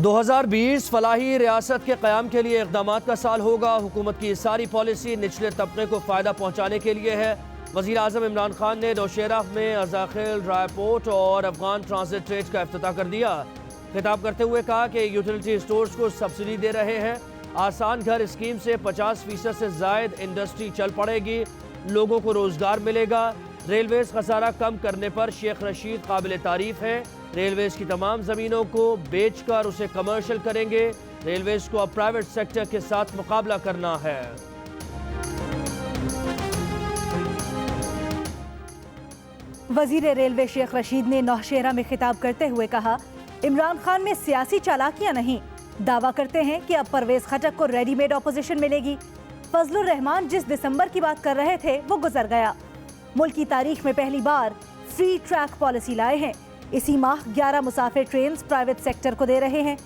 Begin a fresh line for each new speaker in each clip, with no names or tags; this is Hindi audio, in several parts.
2020 फलाही रियासत के क़याम के लिए इक़दाम का साल होगा। हुकूमत की सारी पॉलिसी निचले तबके को फ़ायदा पहुँचाने के लिए है। वज़ीर आज़म इमरान खान ने नौशेरा में अज़ाखिल ड्राईपोर्ट और अफगान ट्रांजिट ट्रेड का इफ्तिताह कर दिया। खिताब करते हुए कहा कि यूटिलिटी स्टोर्स को सब्सिडी दे रहे हैं। आसान घर स्कीम से 50% से ज़ायद इंडस्ट्री चल पड़ेगी, लोगों को रोज़गार मिलेगा। रेलवेज़ खसारा कम करने पर शेख रशीद काबिल तारीफ़ हैं। रेलवेज़ की तमाम ज़मीनों को बेच कर उसे कमर्शियल करेंगे। रेलवेज़ को अब प्राइवेट सेक्टर के साथ मुकाबला करना है।
वज़ीर रेलवे शेख रशीद ने नौशेरा में खिताब करते हुए कहा, इमरान खान में सियासी चालाकियां नहीं, दावा करते हैं कि अब परवेज़ खटक को रेडीमेड ऑपोजिशन मिलेगी। फजलुर रहमान जिस दिसंबर की बात कर रहे थे वो गुजर गया। मुल्क की तारीख में पहली बार फ्री ट्रैक पॉलिसी लाए हैं। इसी माह 11 मुसाफिर ट्रेन प्राइवेट सेक्टर को दे रहे हैं।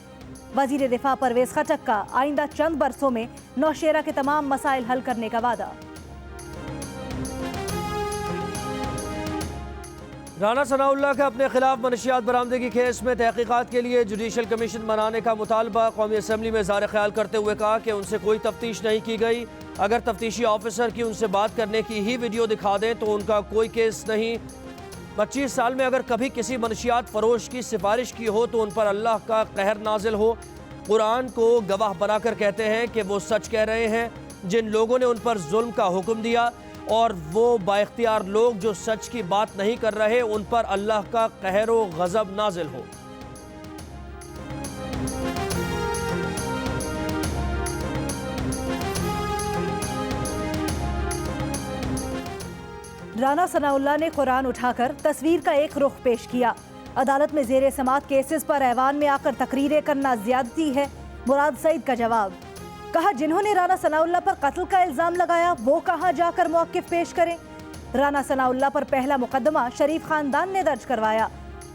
वज़ीर दिफा परवेज़ खटक का आइंदा चंद बरसों में नौशेरा के तमाम मसाइल हल करने का वादा।
राना सनाउल्लाह का अपने खिलाफ मनशियात बरामदगी केस में तहकीकात के लिए जुडिशल कमीशन बनाने का मुतालबा कौमी असम्बली में ज़ाहिर ख्याल करते हुए कहा कि उनसे कोई तफ्तीश नहीं की गई। अगर तफ्तीशी ऑफिसर की उनसे बात करने की ही वीडियो दिखा दें तो उनका कोई केस नहीं। 25 साल में अगर कभी किसी मनशियात फरोश की सिफारिश की हो तो उन पर अल्लाह का कहर नाजिल हो। कुरान को गवाह बनाकर कहते हैं कि वो सच कह रहे हैं। जिन लोगों ने उन पर जुल्म का हुक्म दिया और वो बाइख्तियार लोग जो सच की बात नहीं कर रहे, उन पर अल्लाह का कहर व गज़ब नाजिल हो।
राना सनाउल्लाह ने कुरान उठाकर तस्वीर का एक रुख पेश किया। अदालत में ज़ेरे समात केसेस पर ऐवान में आकर तकरीरें करना ज्यादती है। मुराद सईद का जवाब, कहा जिन्होंने राना सनाउल्लाह पर कत्ल का इल्जाम लगाया वो कहां जाकर मौक़िफ़ पेश करें। राना सनाउल्लाह पर पहला मुकदमा शरीफ खानदान ने दर्ज करवाया।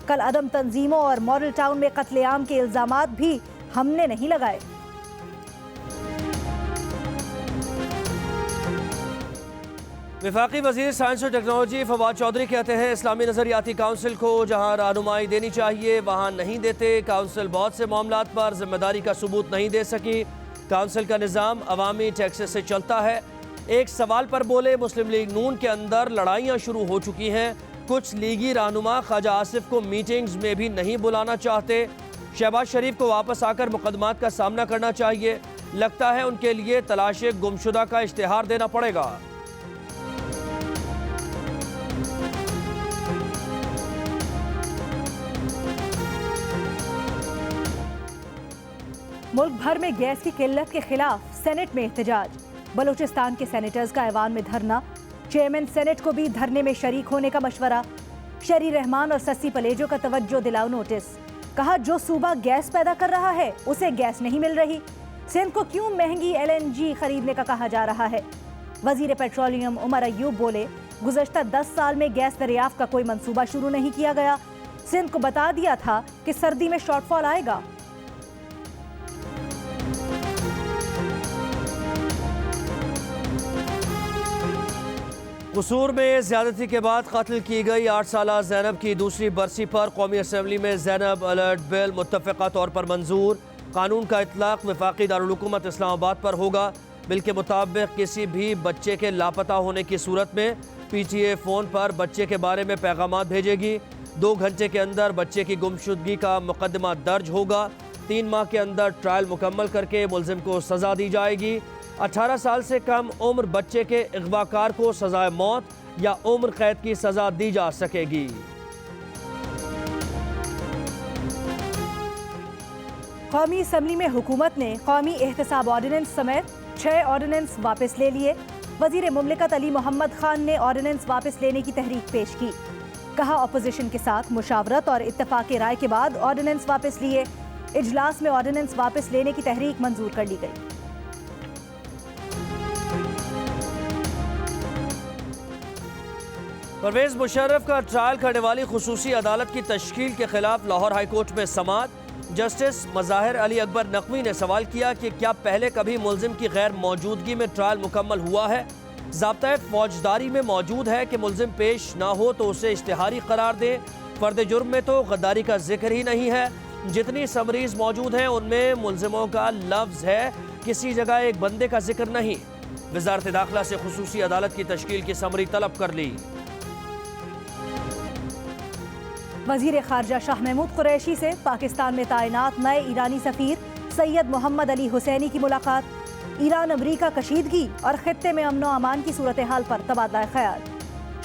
कल अदम तंजीमों और मॉडल टाउन में कत्लेआम के इल्जामात भी हमने नहीं लगाए।
वफाकी वज़ीर साइंस और टेक्नोलॉजी फवाद चौधरी कहते हैं इस्लामी नज़रियाती काउंसिल को जहाँ रहनुमाई देनी चाहिए वहाँ नहीं देते। काउंसिल बहुत से मामलात पर जिम्मेदारी का सबूत नहीं दे सकी। काउंसिल का निज़ाम अवामी टैक्सेस से चलता है। एक सवाल पर बोले, मुस्लिम लीग नून के अंदर लड़ाइयाँ शुरू हो चुकी हैं। कुछ लीगी रहनुमा ख्वाजा आसिफ को मीटिंग्स में भी नहीं बुलाना चाहते। शहबाज शरीफ को वापस आकर मुकदमात का सामना करना चाहिए। लगता है उनके लिए तलाश गुमशुदा का इश्तिहार देना पड़ेगा।
मुल्क भर में गैस की किल्लत के खिलाफ सेनेट में एहतजाज। बलूचिस्तान के सेनेटर्स का ऐवान में धरना। चेयरमैन सेनेट को भी धरने में शरीक होने का मशवरा। शरी रहमान और सस्सी पलेजो का तवज्जो दिलाओ नोटिस। कहा जो सूबा गैस पैदा कर रहा है उसे गैस नहीं मिल रही। सिंध को क्यों महंगी LNG खरीदने का कहा जा रहा है। वजीर पेट्रोलियम उमर अयूब बोले, गुज़श्ता 10 साल में गैस दरियाफ्त का कोई मंसूबा शुरू नहीं किया गया। सिंध को बता दिया था कि सर्दी में शॉर्टफॉल आएगा।
कसूर में ज़्यादती के बाद कत्ल की गई 8 साला ज़ैनब की दूसरी बरसी पर कौमी असम्बली में ज़ैनब अलर्ट बिल मुत्तफ़िक़ा तौर पर मंजूर। कानून का इतलाक़ वफ़ाक़ी दारुल-हुकूमत इस्लामाबाद पर होगा। बिल के मुताबिक किसी भी बच्चे के लापता होने की सूरत में PTA फ़ोन पर बच्चे के बारे में पैगामात भेजेगी। 2 घंटे के अंदर बच्चे की गुमशुदगी का मुकदमा दर्ज होगा। 3 माह के अंदर ट्रायल मुकम्मल करके मुलजिम को सज़ा दी जाएगी। 18 साल से कम उम्र बच्चे के अगवाकार को सज़ाए मौत या उम्र कैद की सज़ा दी जा सकेगी।
कौमी असम्बली में हुकूमत ने कौमी एहतसाब ऑर्डिनेंस समेत 6 ऑर्डिनेंस वापस ले लिए। वज़ीर मुमलिकत अली मोहम्मद खान ने ऑर्डिनेंस वापस लेने की तहरीक पेश की। कहा अपोजिशन के साथ मुशावरत और इत्तफाक राय के बाद ऑर्डिनेंस वापस लिए। इजलास में ऑर्डिनेंस वापस लेने की तहरीक मंजूर कर ली गई।
परवेज़ मुशर्रफ का ट्रायल करने वाली खुसूसी अदालत की तश्कील के खिलाफ लाहौर हाई कोर्ट में समाअत। जस्टिस मज़ाहिर अली अकबर नकवी ने सवाल किया कि क्या पहले कभी मुलजिम की गैर मौजूदगी में ट्रायल मुकम्मल हुआ है। ज़ाब्ता फौजदारी में मौजूद है कि मुलजिम पेश ना हो तो उसे इश्तिहारी करार दे। फर्द जुर्म में तो गद्दारी का जिक्र ही नहीं है। जितनी समरीज मौजूद हैं उनमें मुलजिमों का लफ्ज है, किसी जगह एक बंदे का जिक्र नहीं। वजारत दाखिला से खुसूसी अदालत की तश्कील की समरी तलब कर ली।
वजीर खारजा शाह महमूद कुरैशी से पाकिस्तान में तैनात नए ईरानी सफीर सैयद मोहम्मद अली हुसैनी की मुलाकात। ईरान अमरीका कशीदगी और खित्ते में अमन व अमान की सूरत हाल पर तबादला ख्याल।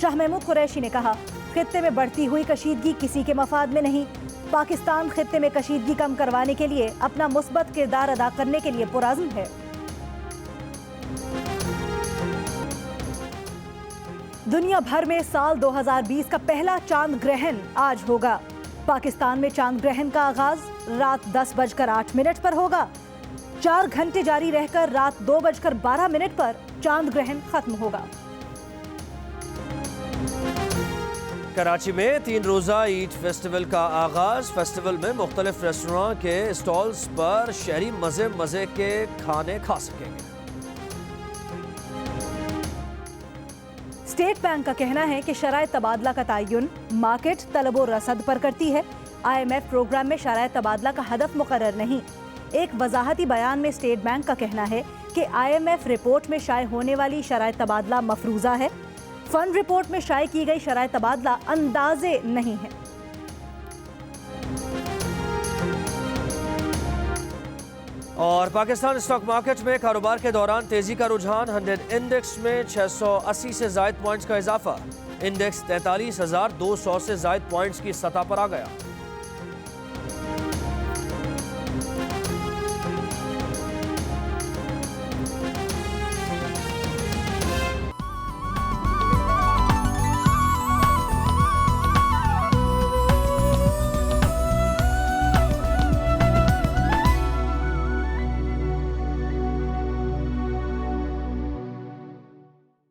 शाह महमूद कुरैशी ने कहा, खित्ते में बढ़ती हुई कशीदगी किसी के मफाद में नहीं। पाकिस्तान खित्ते में कशीदगी कम करवाने के लिए अपना मुस्बत किरदार अदा करने के लिए पुरअज़्म है। दुनिया भर में साल 2020 का पहला चांद ग्रहण आज होगा। पाकिस्तान में चांद ग्रहण का आगाज रात 10:08 पर होगा। 4 घंटे जारी रहकर रात 2:12 पर चांद ग्रहण खत्म होगा।
कराची में 3 रोजा ईद फेस्टिवल का आगाज। फेस्टिवल में मुख्तलिफ रेस्टोरेंट के स्टॉल्स पर शहरी मजे मजे के खाने खा सकेंगे।
स्टेट बैंक का कहना है कि शरायत तबादला का तयन मार्केट तलब व रसद पर करती है। IMF प्रोग्राम में शरायत तबादला का हदफ मुकर्रर नहीं। एक वजाहती बयान में स्टेट बैंक का कहना है कि IMF रिपोर्ट में शाये होने वाली शरायत तबादला मफरूजा है। फंड रिपोर्ट में शाये की गई शरायत तबादला अंदाजे नहीं है।
और पाकिस्तान स्टॉक मार्केट में कारोबार के दौरान तेजी का रुझान। 100 इंडेक्स में 680 से जायद पॉइंट्स का इजाफा। इंडेक्स 43,200 से जायद पॉइंट्स की सतह पर आ गया।